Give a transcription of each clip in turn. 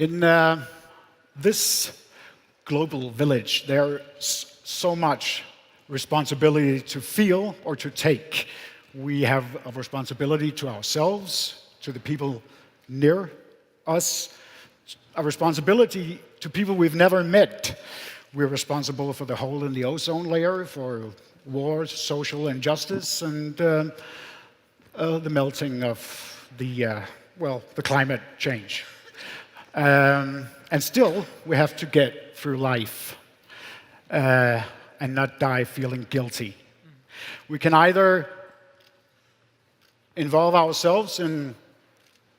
In this global village, there's so much responsibility to feel or to take. We have a responsibility to ourselves, to the people near us, a responsibility to people we've never met. We're responsible for the hole in the ozone layer, for wars, social injustice, and the melting of the climate change. And still, we have to get through life and not die feeling guilty. We can either involve ourselves in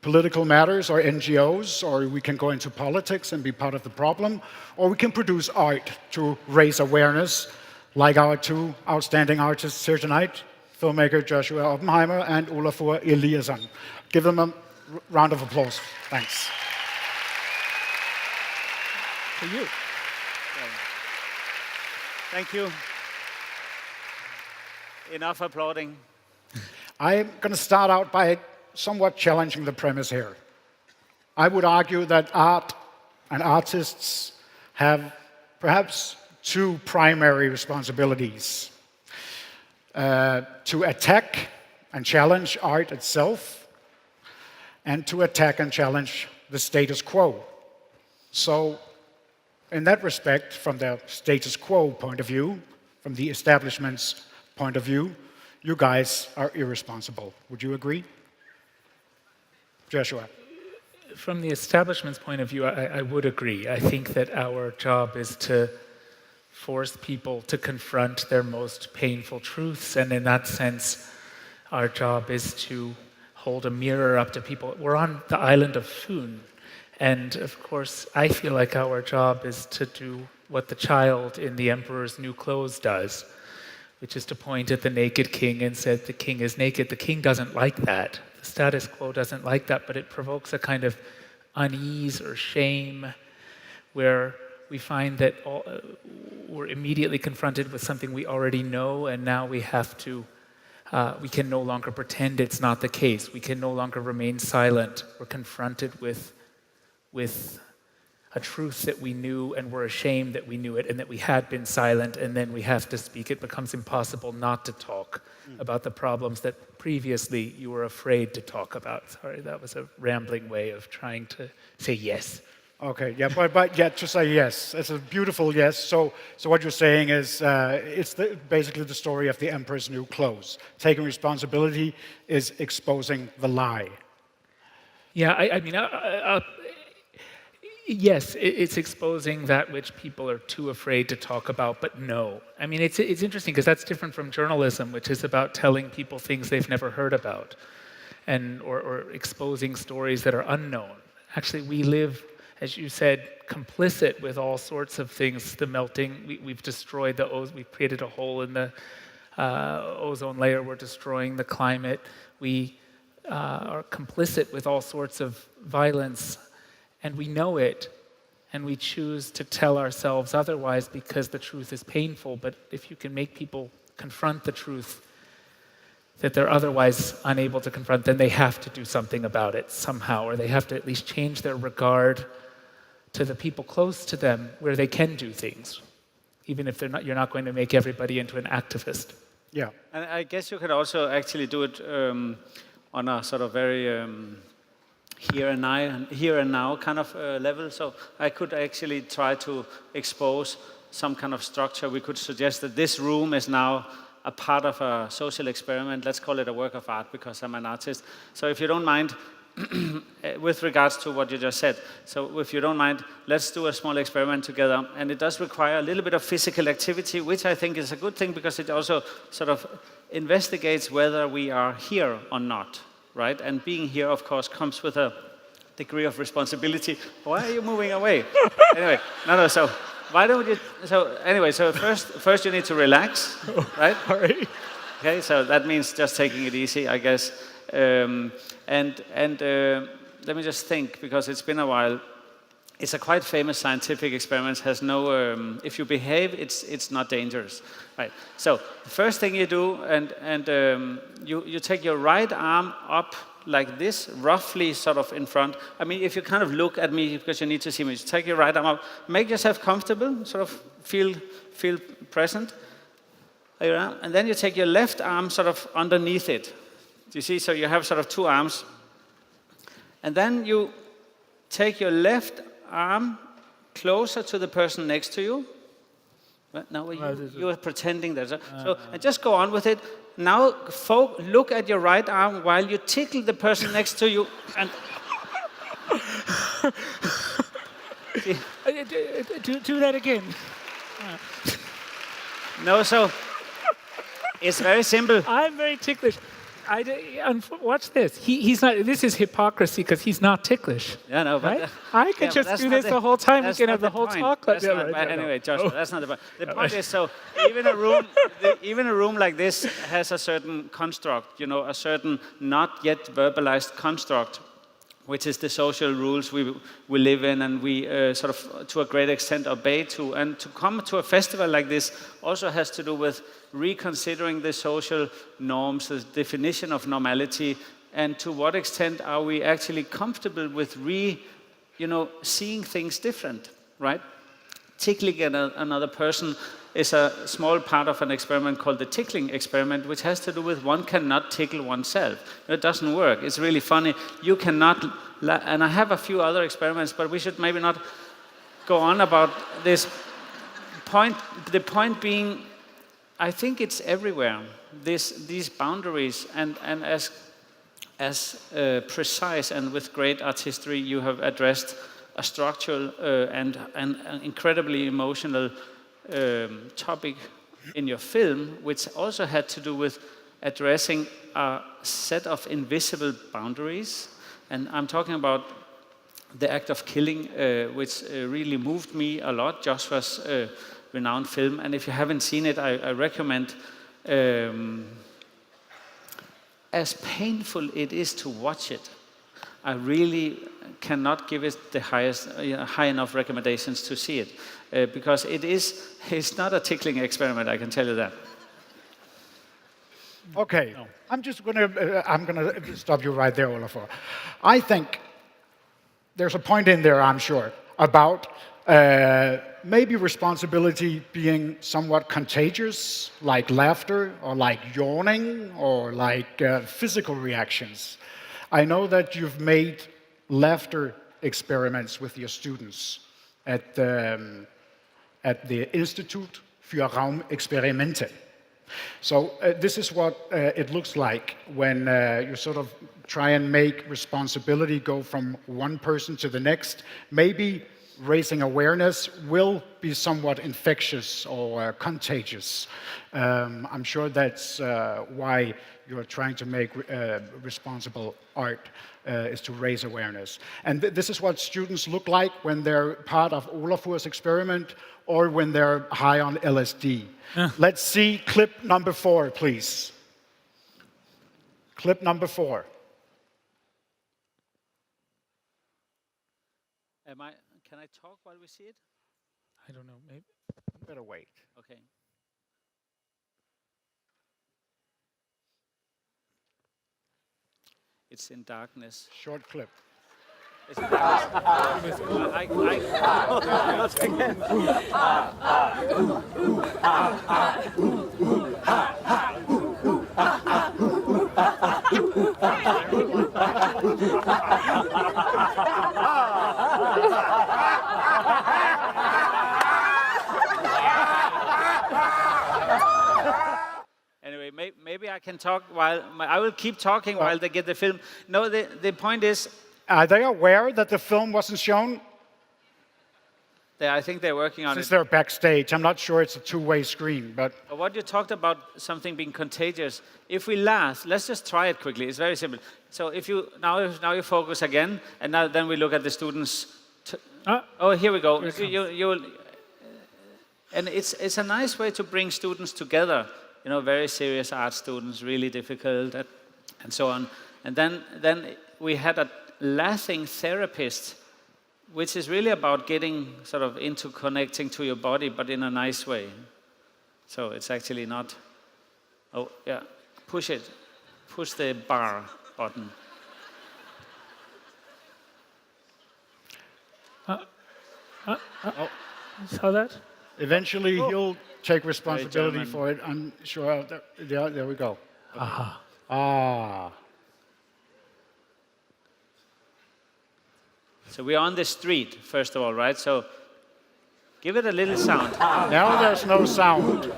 political matters or NGOs, or we can go into politics and be part of the problem, or we can produce art to raise awareness, like our two outstanding artists here tonight, filmmaker Joshua Oppenheimer and Olafur Eliasson. Give them a round of applause. Thanks. For you. Thank you. Enough applauding. I'm going to start out by somewhat challenging the premise here. I would argue that art and artists have perhaps two primary responsibilities. To attack and challenge art itself, and to attack and challenge the status quo. So, in that respect, from the status quo point of view, from the establishment's point of view, you guys are irresponsible. Would you agree? Joshua. From the establishment's point of view, I would agree. I think that our job is to force people to confront their most painful truths, and in that sense, our job is to hold a mirror up to people. We're on the island of Fyn, and of course, I feel like our job is to do what the child in the emperor's new clothes does, which is to point at the naked king and say, the king is naked. The king doesn't like that. The status quo doesn't like that, but it provokes a kind of unease or shame where we find that we're immediately confronted with something we already know, and now we have to, we can no longer pretend it's not the case. We can no longer remain silent. We're confronted with a truth that we knew, and we're ashamed that we knew it and that we had been silent, and then we have to speak. It becomes impossible not to talk about the problems that previously you were afraid to talk about. Sorry, that was a rambling way of trying to say yes. Okay, yeah, but yeah, to say yes. It's a beautiful yes. So what you're saying is it's basically the story of the emperor's new clothes. Taking responsibility is exposing the lie. Yeah, I mean, yes, it's exposing that which people are too afraid to talk about, but no. I mean, it's interesting because that's different from journalism, which is about telling people things they've never heard about, or exposing stories that are unknown. Actually, we live, as you said, complicit with all sorts of things. The melting, we've destroyed the ozone, we've created a hole in the ozone layer, we're destroying the climate. We are complicit with all sorts of violence, and we know it, and we choose to tell ourselves otherwise because the truth is painful. But if you can make people confront the truth that they're otherwise unable to confront, then they have to do something about it somehow, or they have to at least change their regard to the people close to them where they can do things, even if you're not going to make everybody into an activist. Yeah. And I guess you could also actually do it on a sort of very here and now kind of level. So I could actually try to expose some kind of structure. We could suggest that this room is now a part of a social experiment. Let's call it a work of art because I'm an artist. So if you don't mind, with regards to what you just said, so if you don't mind, let's do a small experiment together. And it does require a little bit of physical activity, which I think is a good thing because it also sort of investigates whether we are here or not, right? And being here, of course, comes with a degree of responsibility. Why are you moving away? Anyway, no, so why don't you, so anyway, so first you need to relax, right? All right. Okay, so that means just taking it easy, I guess. And let me just think, because it's been a while. It's a quite famous scientific experiment. Has no, if you behave, it's not dangerous, right? So the first thing you do, and you take your right arm up like this, roughly sort of in front. I mean, if you kind of look at me, because you need to see me, take your right arm up, make yourself comfortable, sort of feel present. And then you take your left arm sort of underneath it. Do you see? So you have sort of two arms. And then you take your left arm closer to the person next to you. Now you are pretending that. So and just go on with it. Now look at your right arm while you tickle the person next to you. And do that again. No, so it's very simple. I'm very ticklish. Watch this. He's not. This is hypocrisy because he's not ticklish. Yeah, no, but right? I could just do this the whole time. We can have the whole talk. Anyway, Joshua, that's not the point. The point is, so even a room like this has a certain construct, a certain not yet verbalized construct, which is the social rules we live in and we sort of, to a great extent, obey to. And to come to a festival like this also has to do with reconsidering the social norms, the definition of normality, and to what extent are we actually comfortable with seeing things different, right? Tickling another person is a small part of an experiment called the tickling experiment, which has to do with one cannot tickle oneself. It doesn't work. It's really funny. You cannot, and I have a few other experiments, but we should maybe not go on about this point. The point being, I think it's everywhere. These boundaries, and as precise and with great artistry, you have addressed a structural and an incredibly emotional topic in your film, which also had to do with addressing a set of invisible boundaries. And I'm talking about the act of killing, which really moved me a lot, Joshua's renowned film. And if you haven't seen it, I recommend. As painful it is to watch it, I really cannot give it the high enough recommendations to see it, because it's not a tickling experiment, I can tell you that. Okay, no. I'm gonna stop you right there, Olafur. I think there's a point in there, I'm sure, about maybe responsibility being somewhat contagious, like laughter, or like yawning, or like physical reactions. I know that you've made laughter experiments with your students at the Institut für Raumexperimente. So this is what it looks like when you sort of try and make responsibility go from one person to the next. Maybe raising awareness will be somewhat infectious or contagious. I'm sure that's why you're trying to make responsible art, is to raise awareness. And this is what students look like when they're part of Olafur's experiment or when they're high on LSD. Let's see clip number 4, please. Clip number 4. Can I talk while we see it? I don't know, maybe. Better wait. Okay. It's in darkness. Short clip. It's in darkness. Anyway, maybe I can talk while I will keep talking while they get the film. No, the point is, are they aware that the film wasn't shown? I think they're working on it. Since they're backstage, I'm not sure it's a two-way screen, but... What you talked about, something being contagious. If we laugh, let's just try it quickly. It's very simple. So if you now you focus again, and then we look at the students. Oh, here we go. And it's a nice way to bring students together. Very serious art students, really difficult, and so on. And then we had a laughing therapist, which is really about getting sort of into connecting to your body, but in a nice way. So it's actually not, oh yeah, push it. Push the bar button. Saw that? Eventually, he'll take responsibility German. for it. I'm sure. There we go. Aha. Ah. So we're on the street, first of all, right? So give it a little sound. Now there's no sound.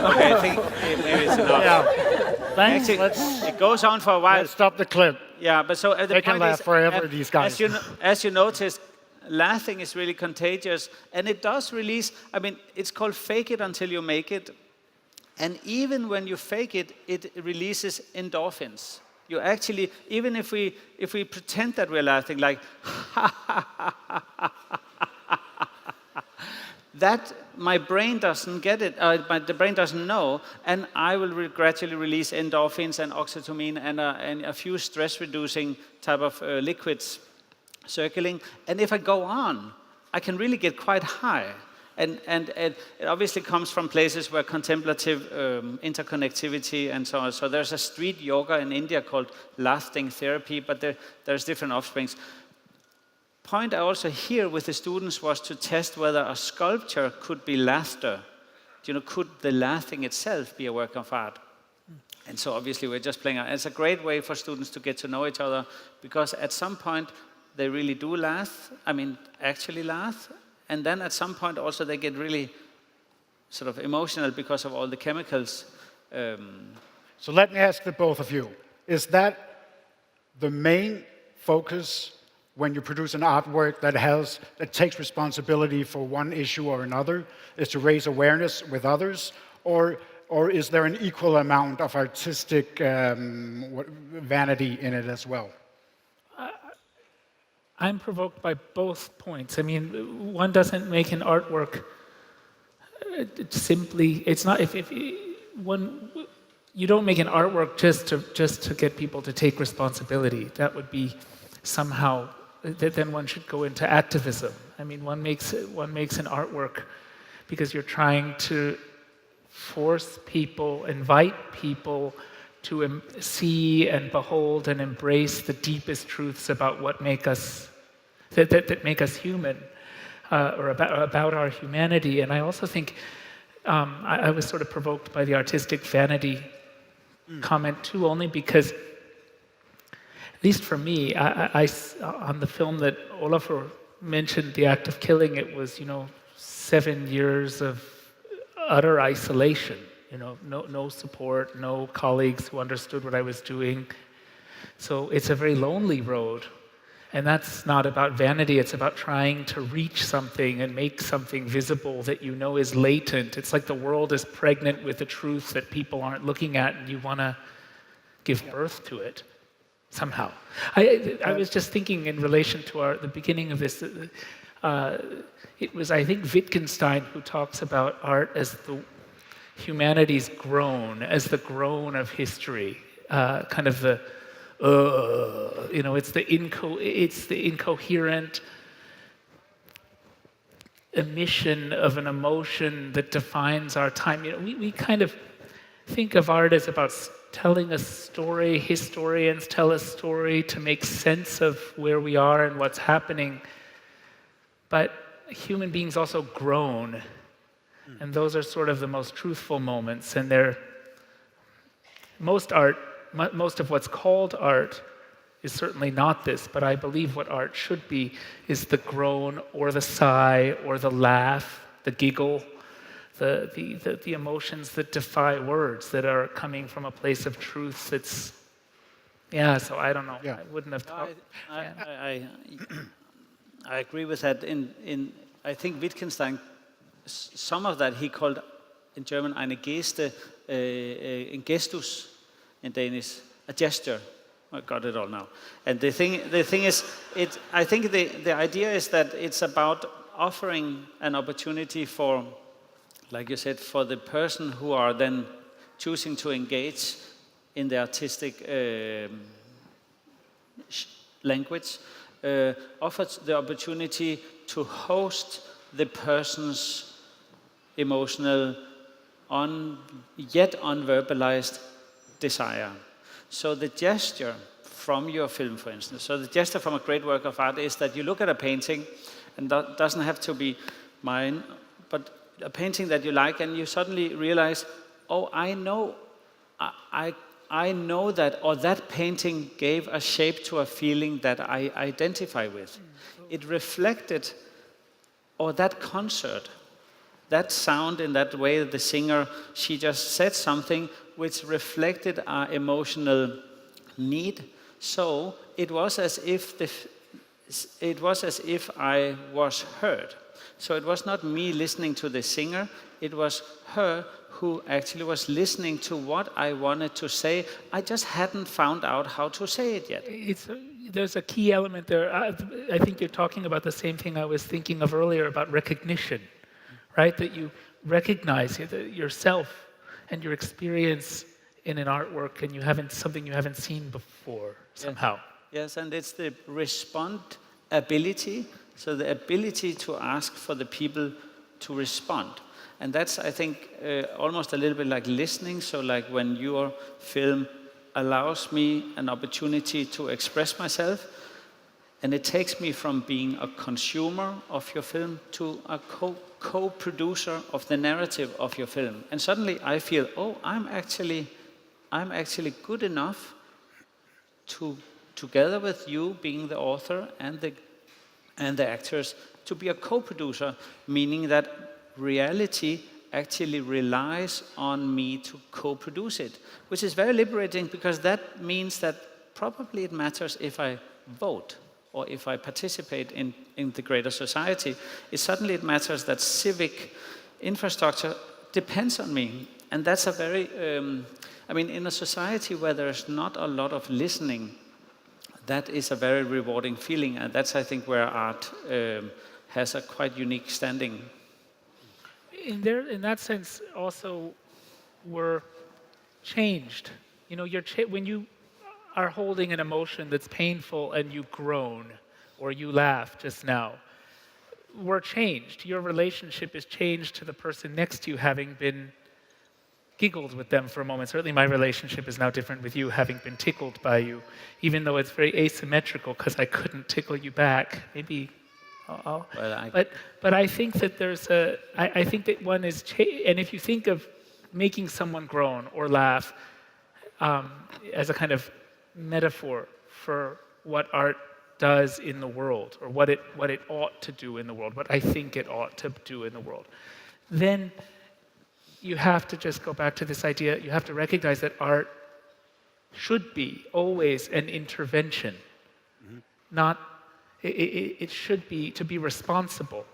Okay, I think maybe it's enough. Yeah. Thanks. Actually, it goes on for a while. Let's stop the clip. Yeah, but so the They can point laugh is, forever, these guys. As you noticed, laughing is really contagious, and it does release. I mean, it's called fake it until you make it, and even when you fake it, it releases endorphins. You actually, even if we pretend that we're laughing, like that, my brain doesn't get it. The brain doesn't know, and I will gradually release endorphins and oxytocin and a few stress-reducing type of liquids circulating. And if I go on, I can really get quite high. And it obviously comes from places where contemplative interconnectivity and so on. So there's a street yoga in India called laughing therapy, but there's different offsprings. Point I also here with the students was to test whether a sculpture could be laughter. You know, could the laughing itself be a work of art? And so obviously we're just playing. It's a great way for students to get to know each other, because at some point they really do laugh. I mean, actually laugh. And then at some point also they get really sort of emotional because of all the chemicals. So let me ask the both of you. Is that the main focus when you produce an artwork that takes responsibility for one issue or another, is to raise awareness with others? Or is there an equal amount of artistic vanity in it as well? I'm provoked by both points. I mean, one doesn't make an artwork simply. It's not if one. You don't make an artwork just to get people to take responsibility. That would be somehow. Then one should go into activism. I mean, one makes an artwork because you're trying to force people, invite people to see and behold and embrace the deepest truths about what make us that make us human, or about our humanity. And I also think I was sort of provoked by the artistic vanity comment too, only because, at least for me, I on the film that Olafur mentioned, The Act of Killing, it was 7 years of utter isolation. No support, no colleagues who understood what I was doing. So it's a very lonely road. And that's not about vanity, it's about trying to reach something and make something visible that you know is latent. It's like the world is pregnant with a truth that people aren't looking at, and you want to give birth to it somehow. I was just thinking in relation to the beginning of this, it was, I think, Wittgenstein who talks about art as the humanity's groan, as the groan of history, kind of the, it's the incoherent emission of an emotion that defines our time. We kind of think of art as about telling a story. Historians tell a story to make sense of where we are and what's happening. But human beings also groan. And those are sort of the most truthful moments. And most of what's called art is certainly not this, but I believe what art should be is the groan or the sigh or the laugh, the giggle, the emotions that defy words, that are coming from a place of truth that's, so I don't know. Yeah. I wouldn't have thought. I agree with that. I think Wittgenstein, some of that he called in German eine Geste, en gestus in Danish, a gesture. I got it all now. And the thing is, I think the idea is that it's about offering an opportunity for, like you said, for the person who are then choosing to engage in the artistic language, offers the opportunity to host the person's emotional, yet unverbalized desire. So the gesture from your film, for instance, so the gesture from a great work of art is that you look at a painting, and that doesn't have to be mine, but a painting that you like, and you suddenly realize, oh, I know that, or that painting gave a shape to a feeling that I identify with. It reflected, or that concert, that sound in that way, the singer, she just said something which reflected our emotional need. So it was as if I was heard. So it was not me listening to the singer, it was her who actually was listening to what I wanted to say. I just hadn't found out how to say it yet. There's a key element there. I think you're talking about the same thing I was thinking of earlier about recognition, right? That you recognize yourself and your experience in an artwork, and something you haven't seen before somehow. Yes, and it's the respondability, so the ability to ask for the people to respond. And that's, I think, almost a little bit like listening. So like when your film allows me an opportunity to express myself, and it takes me from being a consumer of your film to a co-producer of the narrative of your film. And suddenly I feel, oh, I'm actually good enough to, together with you being the author and the actors, to be a co-producer, meaning that reality actually relies on me to co-produce it, which is very liberating, because that means that probably it matters if I vote or if I participate in the greater society. It matters that civic infrastructure depends on me. And that's a very, in a society where there's not a lot of listening, that is a very rewarding feeling. And that's, I think, where art has a quite unique standing. In that sense, also, we're changed. You know, when you are holding an emotion that's painful and you groan or you laugh just now, we're changed. Your relationship is changed to the person next to you, having been giggled with them for a moment. Certainly my relationship is now different with you, having been tickled by you, even though it's very asymmetrical because I couldn't tickle you back. Maybe but I think that I think that one is, and if you think of making someone groan or laugh as a kind of metaphor for what art does in the world, or what it ought to do in the world, what I think it ought to do in the world, then you have to just go back to this idea, you have to recognize that art should be always an intervention, not. It should be to be responsible,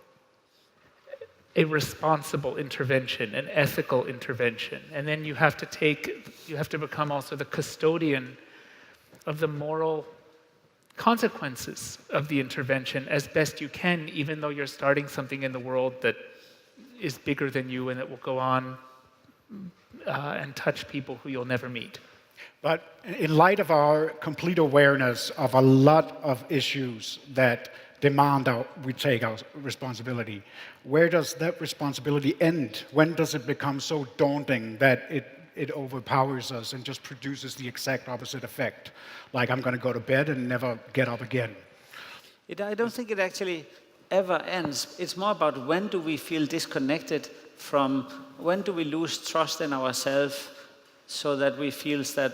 a responsible intervention, an ethical intervention. And then you have to become also the custodian of the moral consequences of the intervention as best you can, even though you're starting something in the world that is bigger than you and that will go on and touch people who you'll never meet. But in light of our complete awareness of a lot of issues that demand we take our responsibility, where does that responsibility end? When does it become so daunting that it overpowers us and just produces the exact opposite effect? Like, I'm going to go to bed and never get up again. I don't think it actually ever ends. It's more about when do we feel disconnected from, when do we lose trust in ourselves, so that we feel that,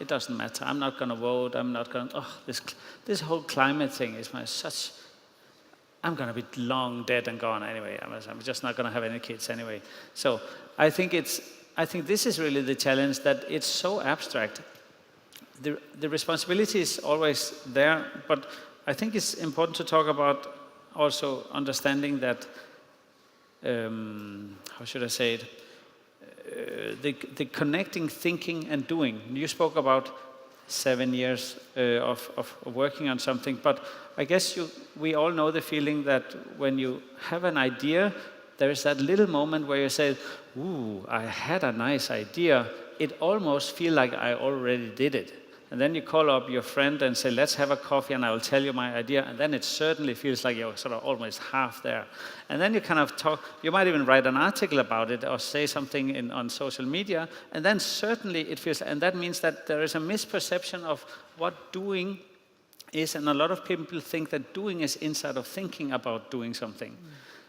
it doesn't matter. I'm not going to vote. I'm not going to, this whole climate thing is I'm going to be long dead and gone anyway. I'm just not going to have any kids anyway. So I think this is really the challenge, that it's so abstract. The responsibility is always there, but I think it's important to talk about also understanding that, how should I say it? the connecting thinking and doing. You spoke about 7 years of working on something, but I guess we all know the feeling that when you have an idea, there is that little moment where you say, ooh, I had a nice idea. It almost feels like I already did it. And then you call up your friend and say, let's have a coffee and I will tell you my idea. And then it certainly feels like you're sort of almost half there. And then you kind of talk, you might even write an article about it or say something on social media. And then certainly it feels, and that means that there is a misperception of what doing is. And a lot of people think that doing is inside of thinking about doing something.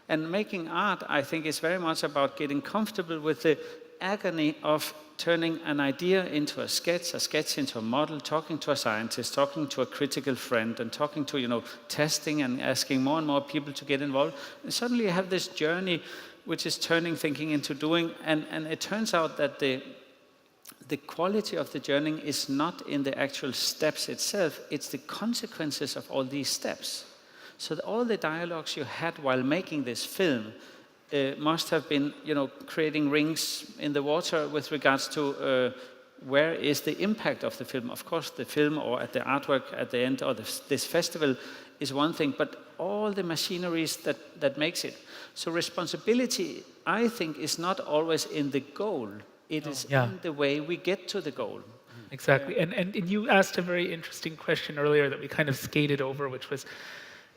And making art, I think, is very much about getting comfortable with the agony of turning an idea into a sketch into a model, talking to a scientist, talking to a critical friend, and talking to, testing and asking more and more people to get involved. And suddenly you have this journey which is turning thinking into doing, and it turns out that the quality of the journey is not in the actual steps itself, it's the consequences of all these steps. So all the dialogues you had while making this film must have been, creating rings in the water with regards to where is the impact of the film. Of course, the film or at the artwork at the end or this festival is one thing, but all the machineries that makes it. So responsibility, I think, is not always in the goal. It is in the way we get to the goal. Exactly. And you asked a very interesting question earlier that we kind of skated over, which was,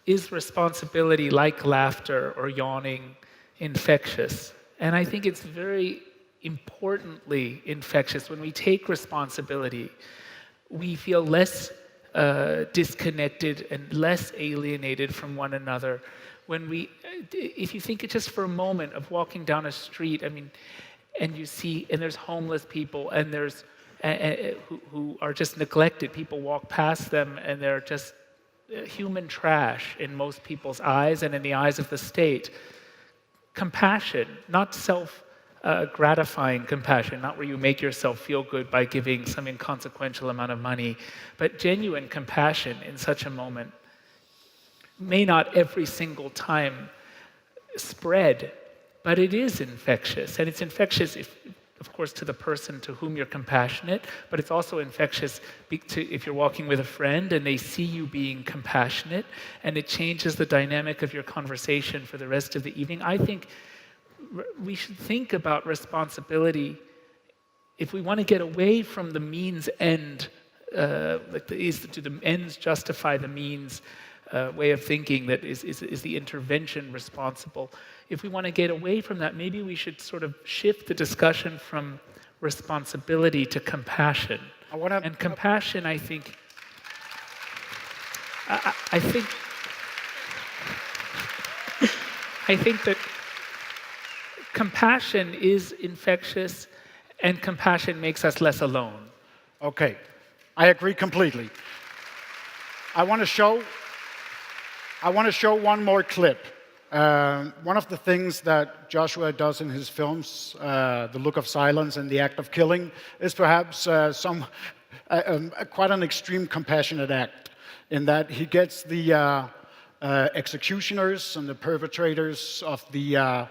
is responsibility like laughter or yawning infectious? And I think it's very importantly infectious. When we take responsibility, we feel less disconnected and less alienated from one another. If you think just for a moment of walking down a street, and you see, and there's homeless people, and there's who are just neglected. People walk past them, and they're just human trash in most people's eyes and in the eyes of the state. Compassion, not self-gratifying compassion, not where you make yourself feel good by giving some inconsequential amount of money, but genuine compassion in such a moment may not every single time spread, but it is infectious. And it's infectious, of course, to the person to whom you're compassionate, but it's also infectious if you're walking with a friend and they see you being compassionate, and it changes the dynamic of your conversation for the rest of the evening. I think we should think about responsibility if we want to get away from the means end, do the ends justify the means way of thinking that is the intervention responsible. If we want to get away from that, maybe we should sort of shift the discussion from responsibility to compassion. And compassion, I think that compassion is infectious, and compassion makes us less alone. Okay, I agree completely. I want to show one more clip. One of the things that Joshua does in his films, The Look of Silence and The Act of Killing, is perhaps quite an extreme compassionate act, in that he gets the executioners and the perpetrators of the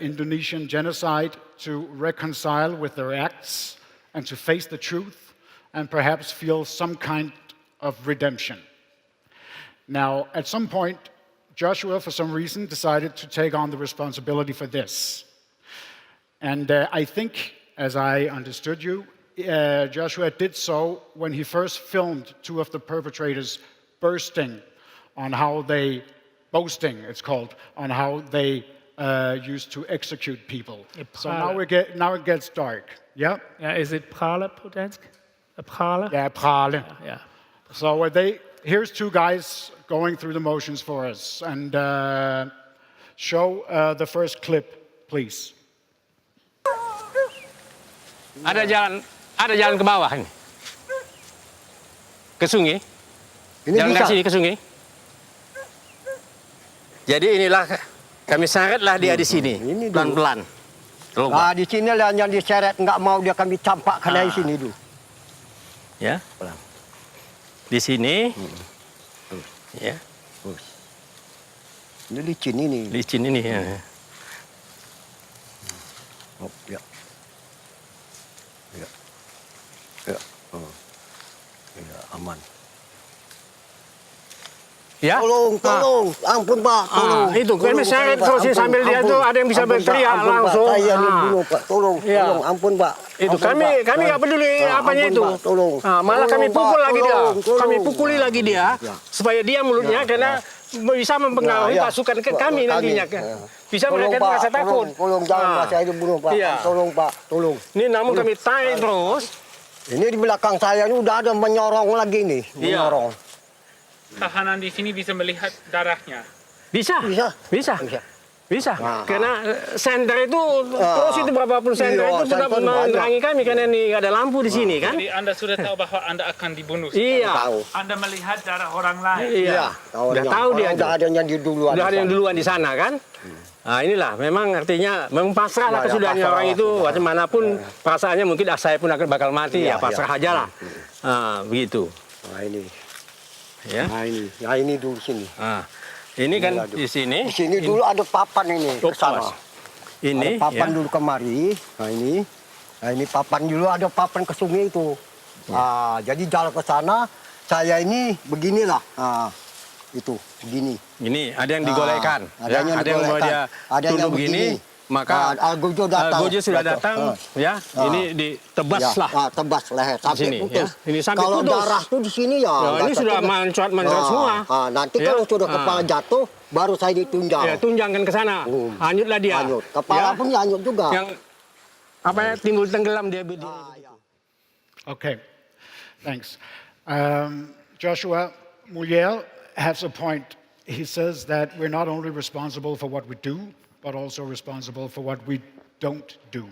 Indonesian genocide to reconcile with their acts and to face the truth and perhaps feel some kind of redemption. Now, at some point, Joshua, for some reason, decided to take on the responsibility for this. And I think, as I understood you, Joshua did so when he first filmed two of the perpetrators boasting, it's called, on how they used to execute people. So now it gets dark. Yeah? Yeah, is it prale på dansk? Prale? Yeah, prale. Yeah. So here's two guys going through the motions for us. And show the first clip, please. Ada jalan ke bawah ini. Ke sungai. Jalan ke sini ke sungai. Jadi inilah kami syaratlah dia di sini, pelan-pelan. Di sini lah yang diseret, nggak mau dia kami campakkan dari sini dulu. Ya, pelan. Di sini. Ya. Ini licin ini. Licin ini ya. Oh, ya. Ya. Ya. Ya, aman. Ya. Tolong, ampun Pak, tolong. Itu kan Tolong misalnya saya, Pak. terus Ampun, sambil dia ampun. tuh ada yang bisa Ampun, Pak, berteriak ampun, Pak. langsung. Saya dibunuh Pak, tolong, Iya. tolong, ampun Pak. Itu Ampun, kami Pak. nggak peduli apanya ampun, itu. Pak, tolong. Malah kami Tolong, pukul Pak, lagi dia. tolong. Kami pukuli lagi dia Ya. supaya dia mulutnya karena bisa mempengaruhi Ya, ya. pasukan ke kami nantinya. Ya. Bisa Tolong, mereka Pak, merasa takut. Tolong, jangan Pak, saya dibunuh Pak. Iya. Tolong Pak, tolong. Ini namun kami tarik terus. Ini di belakang saya ini udah ada menyorong lagi nih, Iya. menyorong. Tahanan di sini bisa melihat darahnya. Bisa. Bisa. Bisa. Bisa. Bisa. Nah. Karena senter itu terus itu berapa puluh senter Iya, itu sudah senter banyak. menerangi kami karena ini ada lampu di sini kan. Jadi Anda sudah tahu bahwa Anda akan dibunuh. Iya. Tahu. Anda melihat darah orang lain. Iya. Udah tahu dia. Udah ada yang di duluan. Udah ada yang duluan di sana kan. Nah inilah memang artinya memang pasrah lah Ya, ya, kesudahnya pasrah orang lah, itu sudah. bagaimanapun perasaannya mungkin saya pun akan bakal mati Iya, ya pasrah iya. aja lah. Begitu. Nah ini, Ya. nah ini dulu sini. Nah, ini kan Inilah dulu. di sini. Di sini dulu ada papan ini ke sana. Ini Ada papan ya. dulu kemari. Nah ini papan dulu ada papan ke sungai itu. Nah, jadi jalan ke sana, saya ini beginilah. Nah, itu begini. Ini ada yang digolekan. Ada Ya, yang ada yang digolekan. dia Ada yang tunduk begini. begini. Maka Gojo datang. Gojo sudah datang, ya. Ini ditebas lah. Tebas leher sampai Sini, putus. ya. Ini sampai kalau putus. darah tuh di sini ya. Ya, ini nggak sudah cocok. mancrat semua. Nanti Ya. kalau sudah kepala jatuh, baru saya ditunjang. Ya, tunjangkan ke sana. Hanyutlah dia. Hanyut. Kepala Ya. pun hanyut juga. Yang apa ya timbul tenggelam dia berdiri. Ya. Okay, thanks. Joshua Oppenheimer has a point. He says that we're not only responsible for what we do, but also responsible for what we don't do.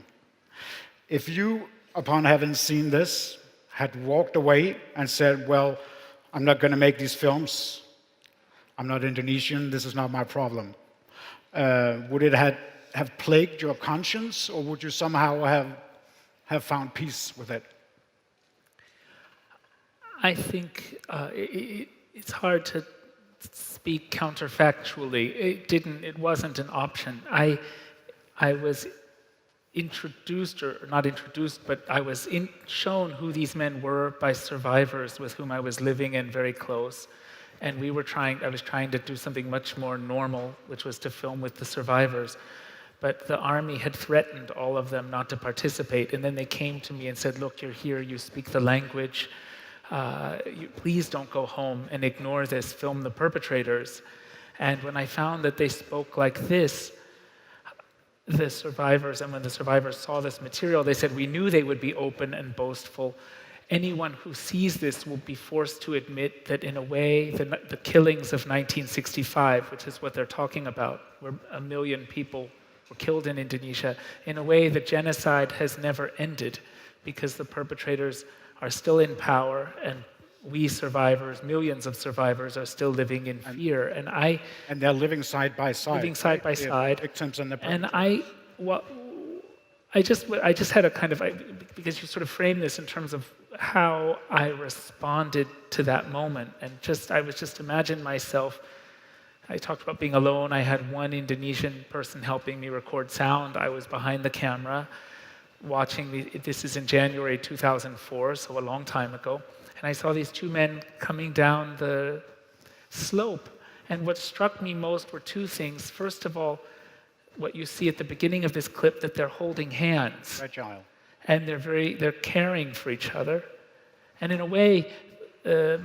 If you, upon having seen this, had walked away and said, well, I'm not going to make these films, I'm not Indonesian, this is not my problem, would it have plagued your conscience, or would you somehow have found peace with it? I think it's hard to speak counterfactually. It wasn't an option. I was introduced, or not introduced, but I was shown who these men were by survivors with whom I was living and very close. And I was trying to do something much more normal, which was to film with the survivors. But the army had threatened all of them not to participate. And then they came to me and said, look, you're here, you speak the language. Please don't go home and ignore this, film the perpetrators. And when I found that they spoke like this, the survivors, and when the survivors saw this material, they said, we knew they would be open and boastful. Anyone who sees this will be forced to admit that in a way, the killings of 1965, which is what they're talking about, where 1 million people were killed in Indonesia, in a way the genocide has never ended because the perpetrators are still in power, and we survivors, millions of survivors, are still living in fear. And they're living side by side. Living side by side. Victims and the And I just had a kind of, because you sort of frame this in terms of how I responded to that moment, and I was just imagine myself. I talked about being alone. I had one Indonesian person helping me record sound. I was behind the camera, watching this is in January 2004, so a long time ago. And I saw these two men coming down the slope. And what struck me most were two things. First of all, what you see at the beginning of this clip, that they're holding hands. fragile. And they're caring for each other. And in a way, the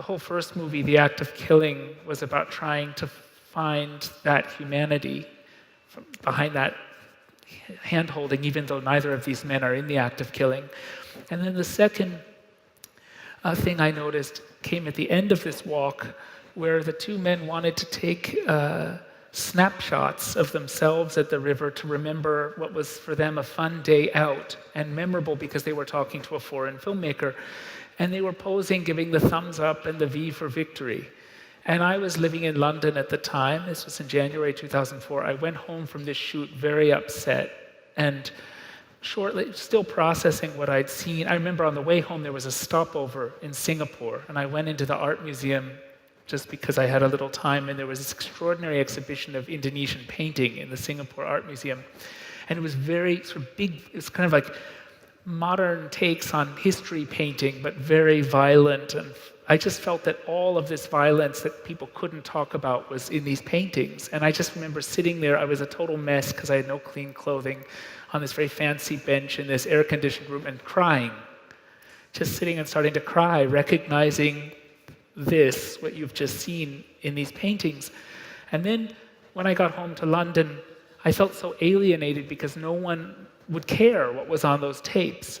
whole first movie, The Act of Killing, was about trying to find that humanity behind that hand-holding, even though neither of these men are in the act of killing. And then the second thing I noticed came at the end of this walk, where the two men wanted to take snapshots of themselves at the river to remember what was for them a fun day out, and memorable because they were talking to a foreign filmmaker. And they were posing, giving the thumbs up and the V for victory. And I was living in London at the time. This was in January 2004. I went home from this shoot very upset, and shortly, still processing what I'd seen. I remember on the way home, there was a stopover in Singapore, and I went into the art museum just because I had a little time, and there was this extraordinary exhibition of Indonesian painting in the Singapore Art Museum. And it was very sort of big, it was kind of like modern takes on history painting, but very violent. And I just felt that all of this violence that people couldn't talk about was in these paintings. And I just remember sitting there, I was a total mess because I had no clean clothing, on this very fancy bench in this air-conditioned room and crying. Just sitting and starting to cry, recognizing this, what you've just seen in these paintings. And then when I got home to London, I felt so alienated because no one would care what was on those tapes.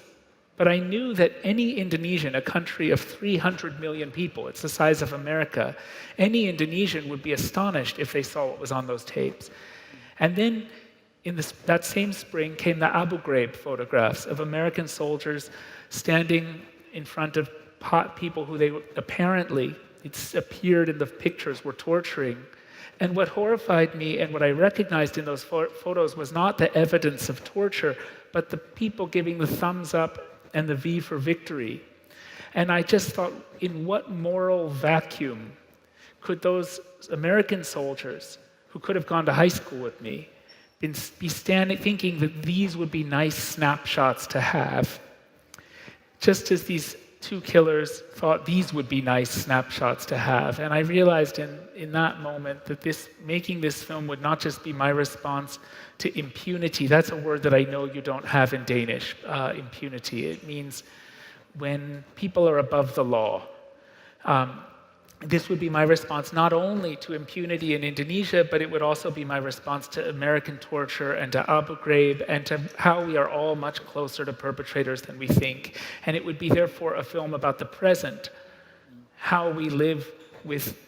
But I knew that any Indonesian, a country of 300 million people, it's the size of America, any Indonesian would be astonished if they saw what was on those tapes. And then in that same spring came the Abu Ghraib photographs of American soldiers standing in front of people who they apparently, it's appeared in the pictures, were torturing. And what horrified me and what I recognized in those photos was not the evidence of torture, but the people giving the thumbs up and the V for victory. And I just thought, in what moral vacuum could those American soldiers, who could have gone to high school with me, be standing thinking that these would be nice snapshots to have, just as these two killers thought these would be nice snapshots to have. And I realized in that moment that making this film would not just be my response to impunity. That's a word that I know you don't have in Danish, impunity. It means when people are above the law. This would be my response not only to impunity in Indonesia, but it would also be my response to American torture and to Abu Ghraib and to how we are all much closer to perpetrators than we think. And it would be therefore a film about the present, how we live with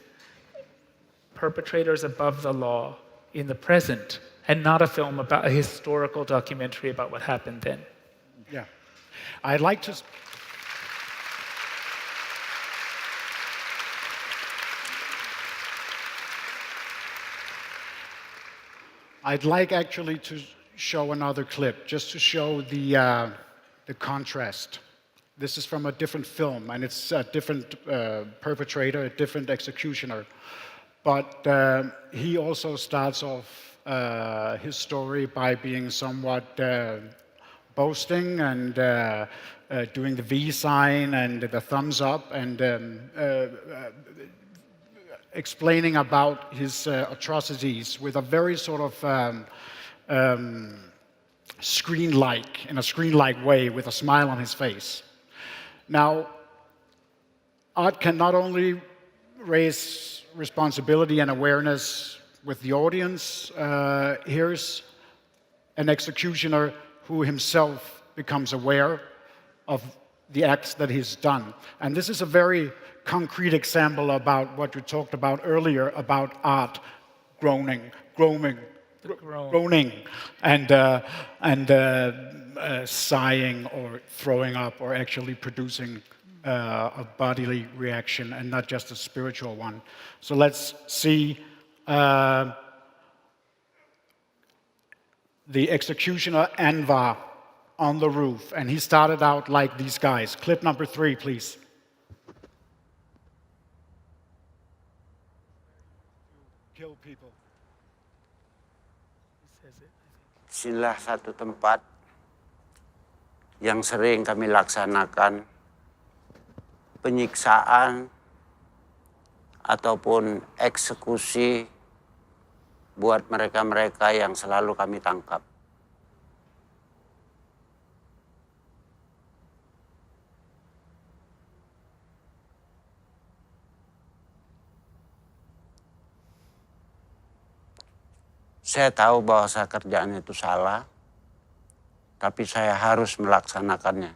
perpetrators above the law in the present, and not a film about a historical documentary about what happened then. Yeah. I'd like to... I'd like actually to show another clip, just to show the contrast. This is from a different film, and it's a different perpetrator, a different executioner. But he also starts off his story by being somewhat boasting and doing the V sign and the thumbs up and explaining about his atrocities with a very sort of screen-like way, with a smile on his face. Now, art can not only raise responsibility and awareness with the audience. Here's an executioner who himself becomes aware of the acts that he's done. And this is a very concrete example about what you talked about earlier about art groaning, and sighing or throwing up or actually producing a bodily reaction and not just a spiritual one. So let's see the executioner Anwar on the roof, and he started out like these guys. Clip number 3, please. Kill people. Inilah satu tempat yang sering kami laksanakan penyiksaan ataupun eksekusi buat mereka-mereka yang selalu kami tangkap. Saya tahu bahwa kerjaan itu salah, tapi saya harus melaksanakannya.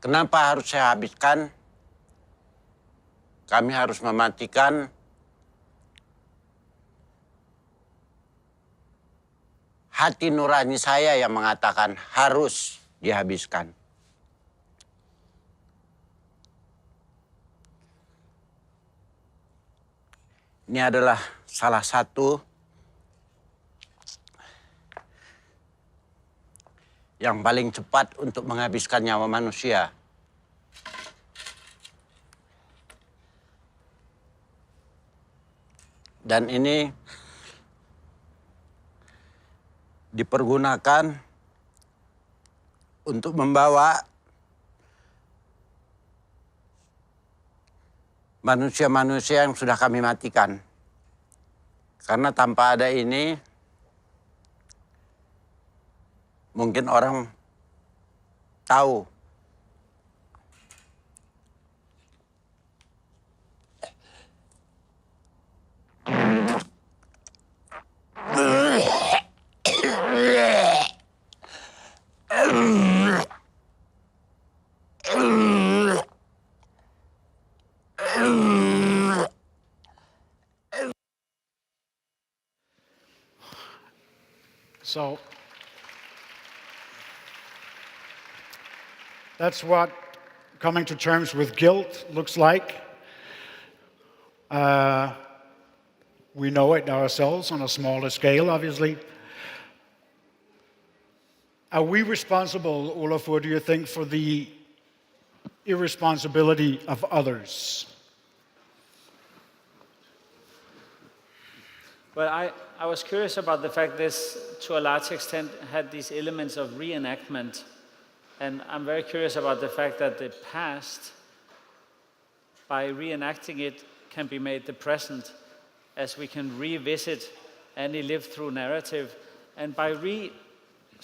Kenapa harus saya habiskan? Kami harus mematikan hati nurani saya yang mengatakan harus dihabiskan. Ini adalah salah satu yang paling cepat untuk menghabiskan nyawa manusia. Dan ini dipergunakan untuk membawa manusia-manusia yang sudah kami matikan. Karena tanpa ada ini, mungkin orang tahu So that's what coming to terms with guilt looks like. We know it ourselves on a smaller scale, obviously. Are we responsible, Olafur, do you think, for the irresponsibility of others? Well, I was curious about the fact this, to a large extent, had these elements of reenactment. And I'm very curious about the fact that the past, by reenacting it, can be made the present, as we can revisit any lived-through narrative. And by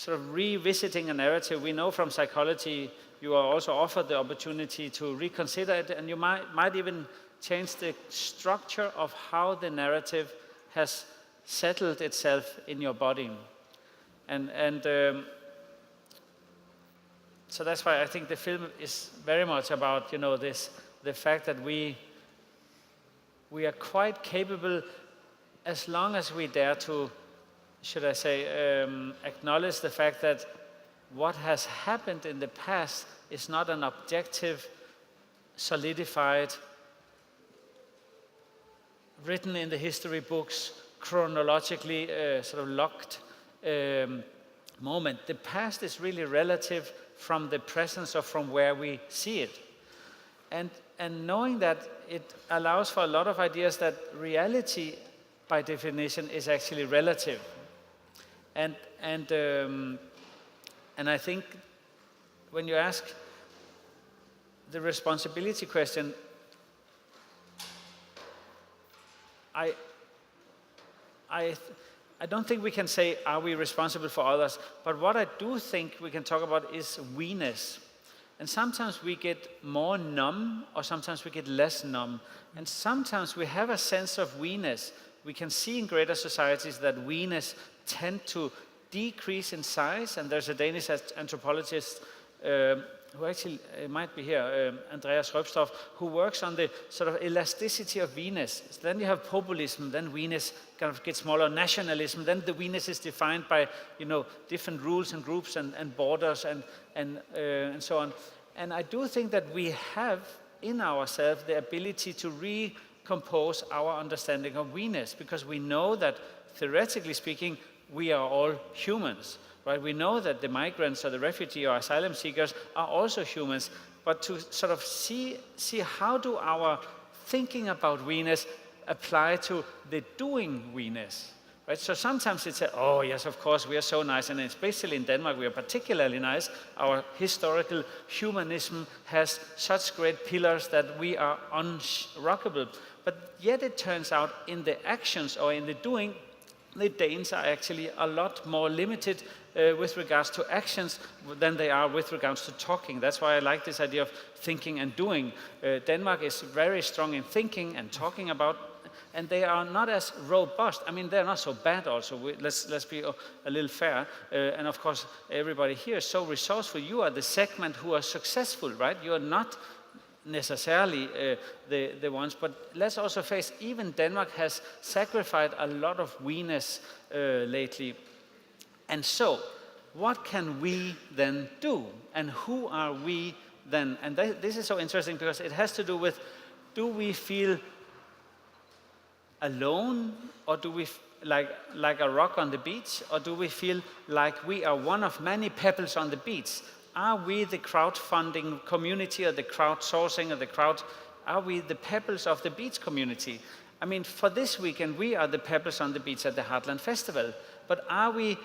revisiting a narrative, we know from psychology, you are also offered the opportunity to reconsider it, and you might even change the structure of how the narrative has settled itself in your body. And so that's why I think the film is very much about, the fact that we are quite capable, as long as we dare to, acknowledge the fact that what has happened in the past is not an objective, solidified, written in the history books, chronologically locked moment. The past is really relative from the presence or from where we see it. And knowing that, it allows for a lot of ideas that reality, by definition, is actually relative. And I think when you ask the responsibility question, I don't think we can say, are we responsible for others? But what I do think we can talk about is we-ness. And sometimes we get more numb, or sometimes we get less numb. And sometimes we have a sense of we-ness. We can see in greater societies that we-ness tend to decrease in size. And there's a Danish anthropologist who actually might be here, Andreas Røbstorff, who works on the sort of elasticity of we-ness. So then you have populism, then we-ness kind of gets smaller, nationalism, then the we-ness is defined by, different rules and groups and borders and so on. And I do think that we have in ourselves the ability to recompose our understanding of we-ness, because we know that, theoretically speaking, we are all humans. Right? We know that the migrants or the refugee or asylum seekers are also humans, but to sort of see how do our thinking about we-ness apply to the doing we-ness. Right? So sometimes it's oh yes, of course, we are so nice, and especially in Denmark we are particularly nice. Our historical humanism has such great pillars that we are unrockable. But yet it turns out in the actions or in the doing, the Danes are actually a lot more limited with regards to actions than they are with regards to talking. That's why I like this idea of thinking and doing. Denmark is very strong in thinking and talking about, and they are not as robust. I mean, they're not so bad also. Let's be a little fair. And of course, everybody here is so resourceful. You are the segment who are successful, right? You are not necessarily the ones, but let's also face, even Denmark has sacrificed a lot of we-ness lately. And so, what can we then do? And who are we then? And this is so interesting because it has to do with, do we feel alone, or do we like a rock on the beach, or do we feel like we are one of many pebbles on the beach? Are we the crowdfunding community, or the crowdsourcing, or are we the pebbles of the beach community? I mean, for this weekend, we are the pebbles on the beach at the Heartland Festival, but are we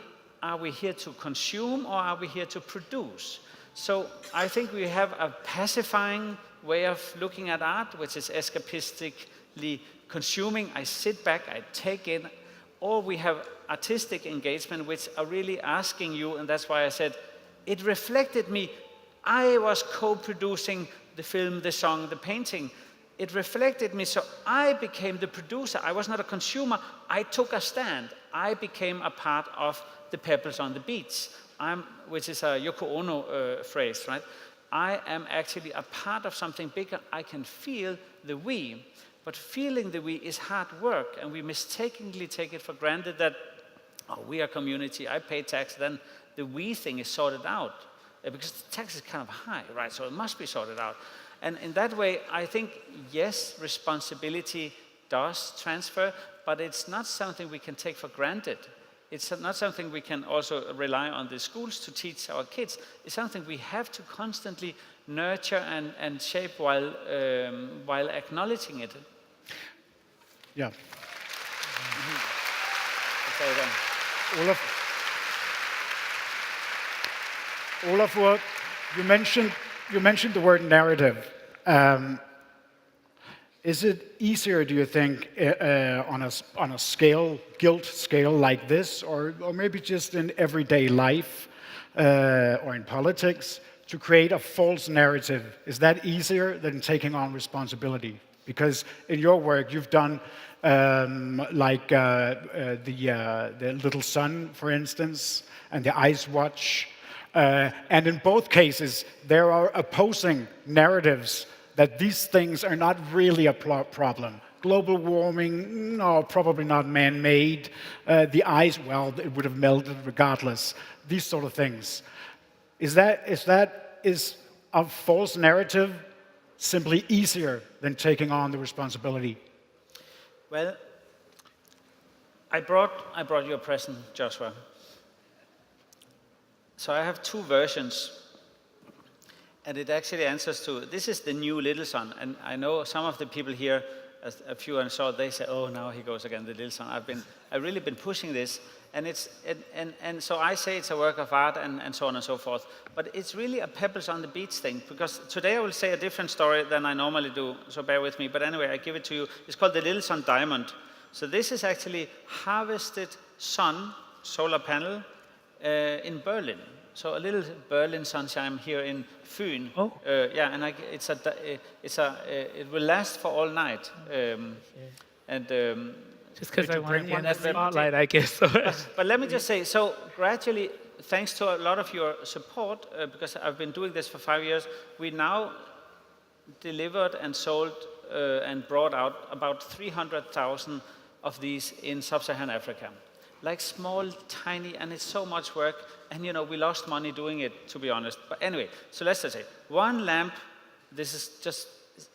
here to consume, or are we here to produce? So I think we have a pacifying way of looking at art, which is escapistically consuming. I sit back, I take in, or we have artistic engagement, which are really asking you, and that's why I said, it reflected me. I was co-producing the film, the song, the painting. It reflected me, so I became the producer. I was not a consumer. I took a stand. I became a part of the pebbles on the beach, which is a Yoko Ono phrase, right? I am actually a part of something bigger. I can feel the we, but feeling the we is hard work, and we mistakenly take it for granted that, oh, we are community, I pay tax, then the we thing is sorted out, because the tax is kind of high, right? So it must be sorted out. And in that way, I think, yes, responsibility does transfer, but it's not something we can take for granted. It's not something we can also rely on the schools to teach our kids. It's something we have to constantly nurture and shape while acknowledging it. Yeah. Mm-hmm. Olafur, you mentioned the word narrative. Is it easier, do you think, on a scale, guilt scale like this, or maybe just in everyday life or in politics, to create a false narrative? Is that easier than taking on responsibility? Because in your work, you've done the little sun, for instance, and the ice watch. And in both cases, there are opposing narratives that these things are not really a problem. Global warming, no, probably not man-made. The ice, well, it would have melted regardless. These sort of things. Is a false narrative simply easier than taking on the responsibility? Well, I brought you a present, Joshua. So I have two versions, and it actually answers to, this is the new little son, and I know some of the people here, a few I saw, they say, oh, now he goes again, the little son. I've really been pushing this, and so I say it's a work of art and so on and so forth, but it's really a pebbles on the beach thing, because today I will say a different story than I normally do, so bear with me, but anyway, I give it to you. It's called the Little Sun Diamond. So this is actually harvested sun, solar panel, in Berlin. So a little Berlin sunshine here in Fyn. Oh. Yeah, and it will last for all night. Just because I want to be in the that spotlight, I guess. But let me just say, so gradually, thanks to a lot of your support, because I've been doing this for 5 years, we now delivered and sold and brought out about 300,000 of these in sub-Saharan Africa. Like small, tiny, and it's so much work. And we lost money doing it, to be honest. But anyway, so let's just say, one lamp, this is just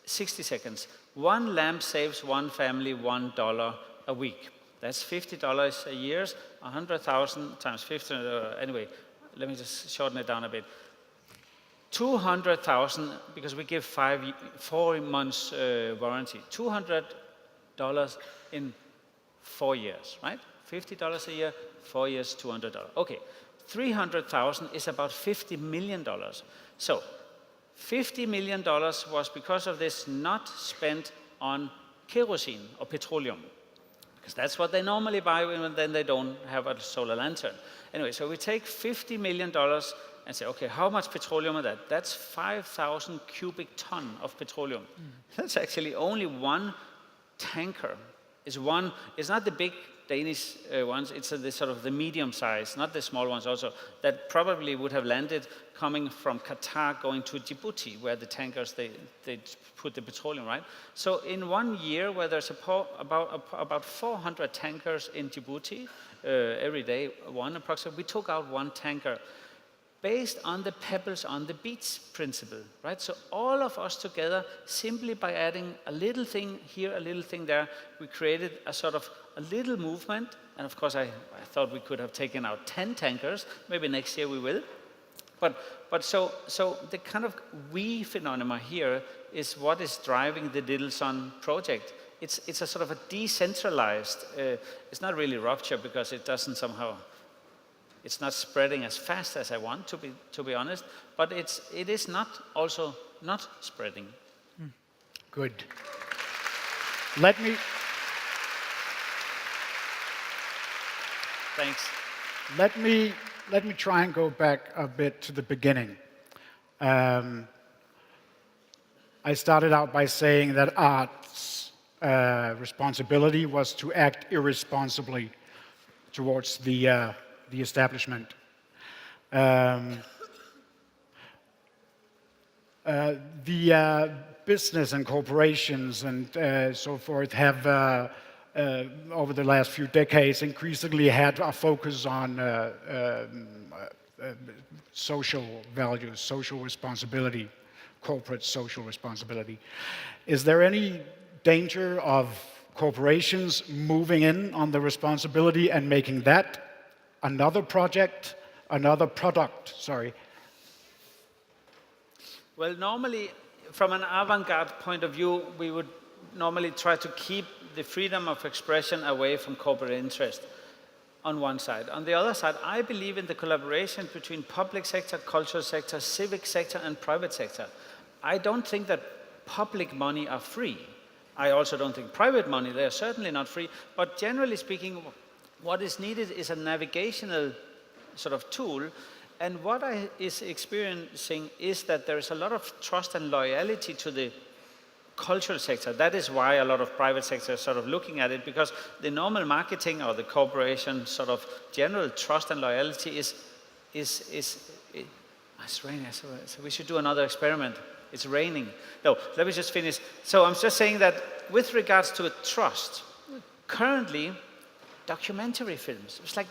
60 seconds. One lamp saves one family $1 a week. That's $50 a year, 100,000 times 50, anyway, let me just shorten it down a bit. 200,000, because we give 4 months warranty. $200 in 4 years, right? $50 a year, 4 years, $200. Okay, 300,000 is about $50 million. So, $50 million was because of this not spent on kerosene or petroleum, because that's what they normally buy when then they don't have a solar lantern. Anyway, so we take $50 million and say, okay, how much petroleum is that? That's 5,000 cubic ton of petroleum. That's actually only one tanker one. It's not the big Danish ones. It's the sort of the medium size, not the small ones. Also, that probably would have landed coming from Qatar, going to Djibouti, where the tankers they put the petroleum, right? So in 1 year, where there's about 400 tankers in Djibouti every day, one approximately, we took out one tanker, based on the pebbles on the beach principle, right? So all of us together, simply by adding a little thing here, a little thing there, we created a sort of a little movement. And of course, I thought we could have taken out 10 tankers. Maybe next year we will. But so the kind of we phenomena here is what is driving the Little Sun project. It's a sort of a decentralized, it's not really rupture because it doesn't somehow, it's not spreading as fast as I want to be honest, but it is not also not spreading. Good. Thanks. Let me try and go back a bit to the beginning. I started out by saying that art's responsibility was to act irresponsibly towards the establishment. The business and corporations and so forth have, over the last few decades, increasingly had a focus on social values, social responsibility, corporate social responsibility. Is there any danger of corporations moving in on the responsibility and making that another product? Well, normally, from an avant-garde point of view, we would normally try to keep the freedom of expression away from corporate interest on one side. On the other side, I believe in the collaboration between public sector, cultural sector, civic sector, and private sector. I don't think that public money are free. I also don't think private money, they are certainly not free, but generally speaking, what is needed is a navigational sort of tool. And what I is experiencing is that there is a lot of trust and loyalty to the cultural sector. That is why a lot of private sector is sort of looking at it, because the normal marketing or the corporation sort of general trust and loyalty is it's raining, so we should do another experiment. It's raining. No, let me just finish. So I'm just saying that with regards to trust, currently, documentary films, it's like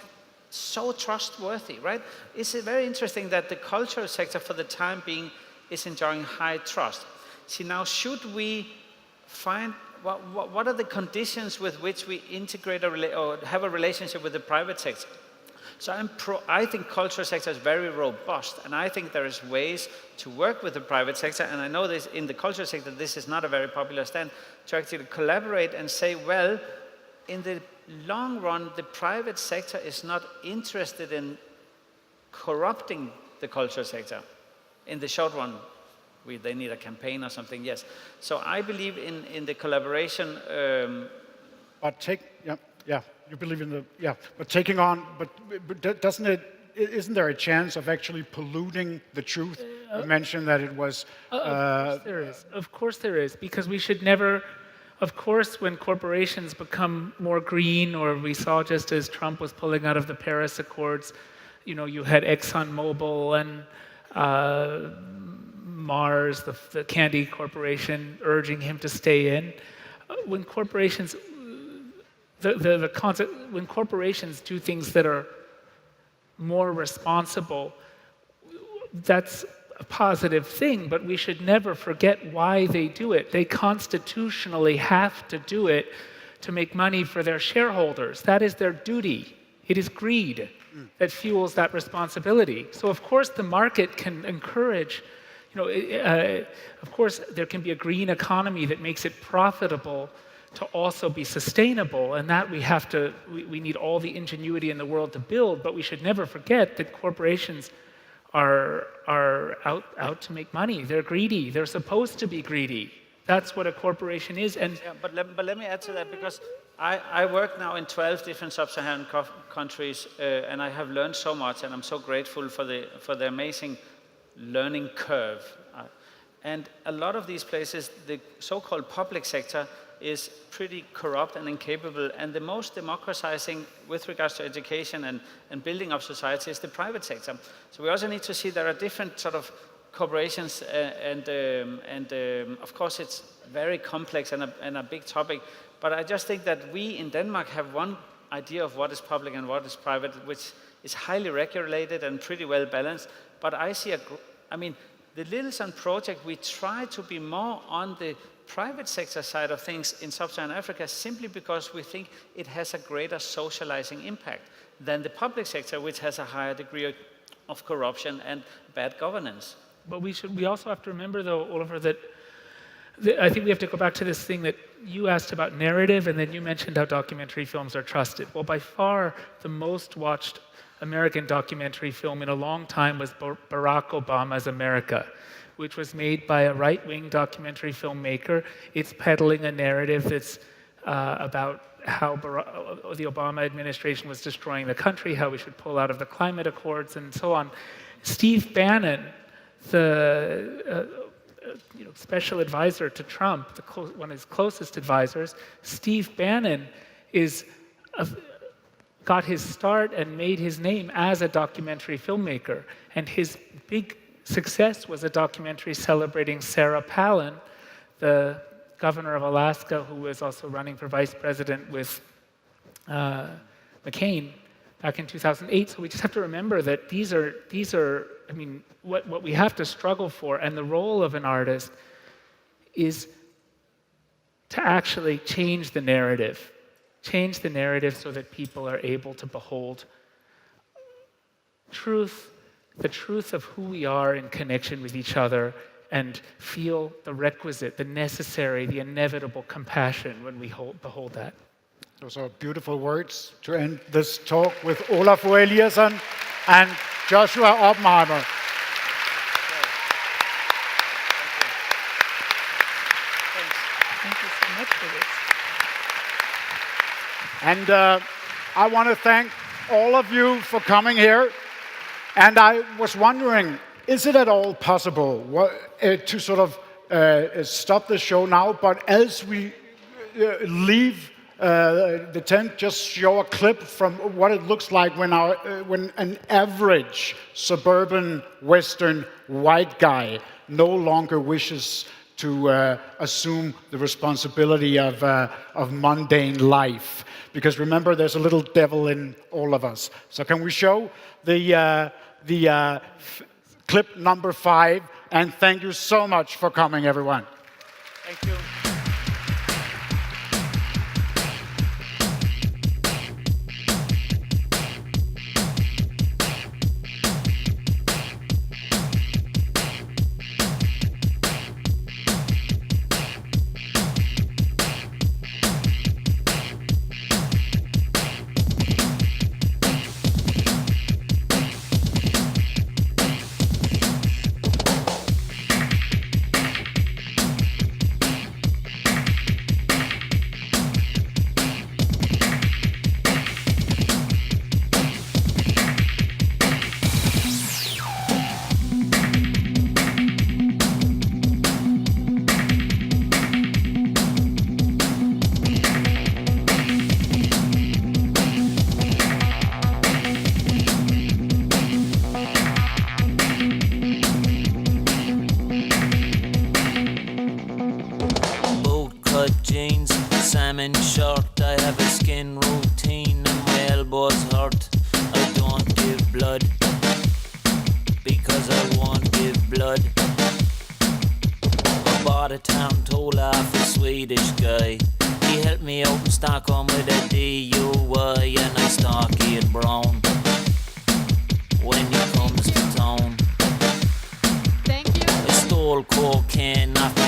so trustworthy, right? It's very interesting that the cultural sector for the time being is enjoying high trust. See, now should we find, what are the conditions with which we integrate or have a relationship with the private sector? So I think cultural sector is very robust, and I think there is ways to work with the private sector, and I know this in the cultural sector, this is not a very popular stand, to actually collaborate and say, well, in the long run, the private sector is not interested in corrupting the cultural sector. In the short run, they need a campaign or something, yes. So I believe in the collaboration. You believe in but taking on, but doesn't it, isn't there a chance of actually polluting the truth? You mentioned that it was... Of course there is. Of course there is, because we should never... Of course, when corporations become more green, or we saw just as Trump was pulling out of the Paris Accords, you had ExxonMobil and Mars, the candy corporation, urging him to stay in. When corporations, when corporations do things that are more responsible, that's a positive thing, but we should never forget why they do it. They constitutionally have to do it to make money for their shareholders. That is their duty. It is greed that fuels that responsibility. So of course the market can encourage, of course there can be a green economy that makes it profitable to also be sustainable, and that we need all the ingenuity in the world to build, but we should never forget that corporations are out to make money. They're greedy. They're supposed to be greedy. That's what a corporation is. And yeah, but let me add to that, because I work now in 12 different sub-Saharan countries, and I have learned so much, and I'm so grateful for the amazing learning curve. And a lot of these places, the so-called public sector, is pretty corrupt and incapable, and the most democratizing with regards to education and building of society is the private sector. So we also need to see there are different sort of corporations, and of course it's very complex and a big topic, but I just think that we in Denmark have one idea of what is public and what is private, which is highly regulated and pretty well balanced. But I see the Little Sun project, we try to be more on the private sector side of things in Sub-Saharan Africa simply because we think it has a greater socializing impact than the public sector, which has a higher degree of corruption and bad governance. But we also have to remember, though, Olafur, that I think we have to go back to this thing that you asked about narrative, and then you mentioned how documentary films are trusted. Well, by far, the most watched American documentary film in a long time was Barack Obama's America, which was made by a right-wing documentary filmmaker. It's peddling a narrative that's about how the Obama administration was destroying the country, how we should pull out of the climate accords, and so on. Steve Bannon, the special advisor to Trump, one of his closest advisors, Steve Bannon got his start and made his name as a documentary filmmaker. And his big success was a documentary celebrating Sarah Palin, the governor of Alaska, who was also running for vice president with McCain back in 2008. So we just have to remember that these are what we have to struggle for, and the role of an artist is to actually change the narrative so that people are able to behold the truth of who we are in connection with each other, and feel the requisite, the necessary, the inevitable compassion when we behold that. Those are beautiful words to end this talk with Olafur Eliasson and Joshua Oppenheimer. Thank you so much for this. And I want to thank all of you for coming here. And I was wondering, is it at all possible to sort of stop the show now, but as we leave the tent, just show a clip from what it looks like when an average suburban Western white guy no longer wishes to assume the responsibility of mundane life. Because remember, there's a little devil in all of us. So can we show the clip number 5? And thank you so much for coming, everyone. Thank you. Salmon short, I have a skin routine and my elbows hurt. I don't give blood because I won't give blood. I bought a town toll off a Swedish guy. He helped me out in Stockholm with a DU.